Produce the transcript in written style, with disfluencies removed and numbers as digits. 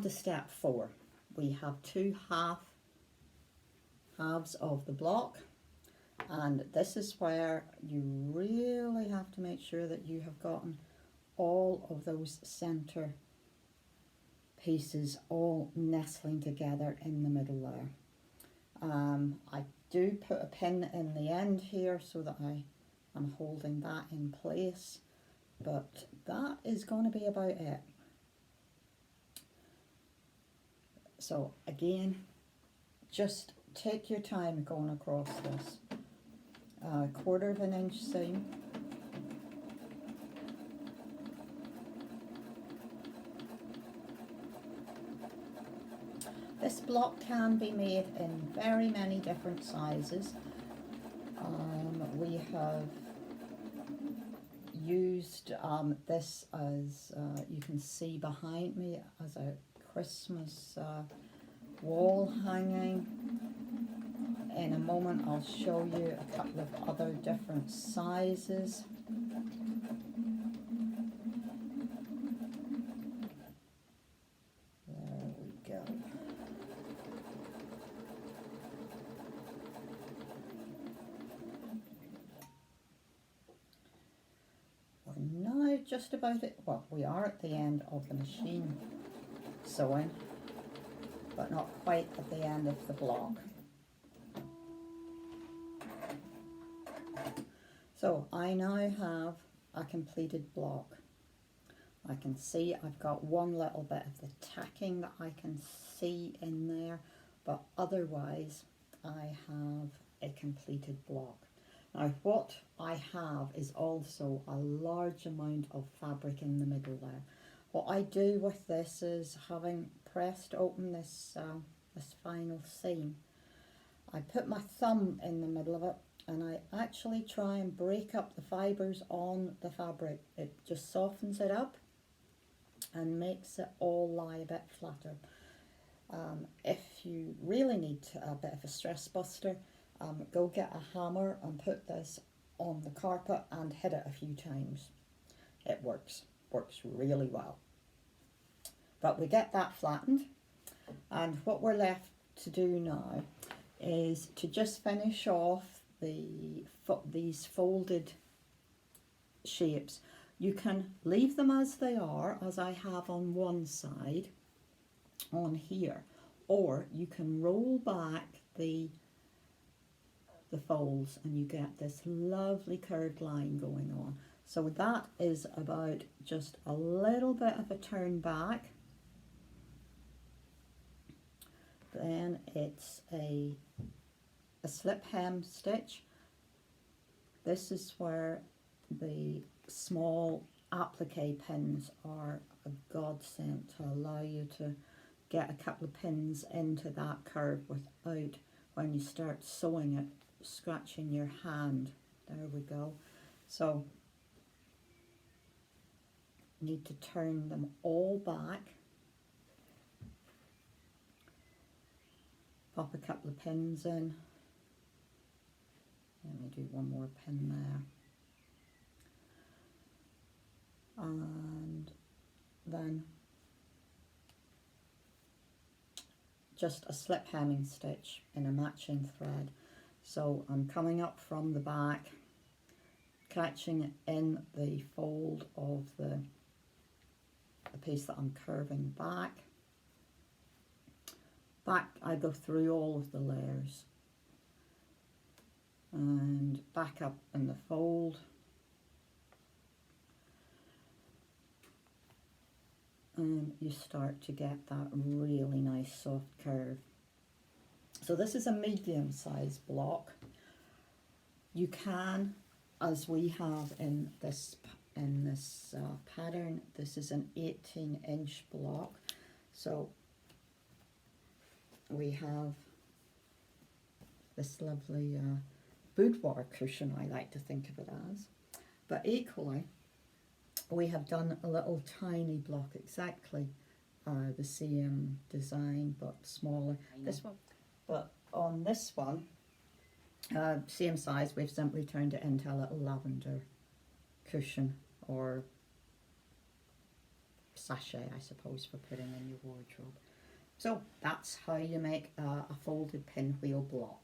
to step 4. We have 2 halves of the block, and this is where you really have to make sure that you have gotten all of those center pieces all nestling together in the middle there. I do put a pin in the end here so that I am holding that in place, but that is going to be about it. So again, just take your time going across this. 1/4 inch seam. This block can be made in very many different sizes. We have used this as, you can see behind me, as a Christmas wall hanging. In a moment I'll show you a couple of other different sizes. There we go. We're now just about it. Well, we are at the end of the machine sewing, but not quite at the end of the block. So I now have a completed block. I can see I've got one little bit of the tacking that I can see in there, but otherwise I have a completed block. Now what I have is also a large amount of fabric in the middle there. What I do with this is, having pressed open this, this final seam, I put my thumb in the middle of it and I actually try and break up the fibres on the fabric. It just softens it up and makes it all lie a bit flatter. If you really need a bit of a stress buster, go get a hammer and put this on the carpet and hit it a few times. It works really well. But we get that flattened, and what we're left to do now is to just finish off these folded shapes. You can leave them as they are, as I have on one side on here, or you can roll back the folds and you get this lovely curved line going on. So that is about just a little bit of a turn back. Then it's a slip hem stitch. This is where the small applique pins are a godsend to allow you to get a couple of pins into that curve without, when you start sewing it, scratching your hand. There we go. So need to turn them all back, pop a couple of pins in. Let me do one more pin there, and then just a slip hemming stitch in a matching thread. So I'm coming up from the back, catching it in the fold of the piece that I'm curving back. I go through all of the layers and back up in the fold, and you start to get that really nice soft curve. So this is a medium-sized block. You can, as we have in this pattern, this is an 18-inch block. So we have this lovely boudoir cushion, I like to think of it as. But equally, we have done a little tiny block, exactly the same design but smaller. This one, but on this one, same size, we've simply turned it into a little lavender cushion or sachet, I suppose, for putting in your wardrobe. So that's how you make a folded pinwheel block.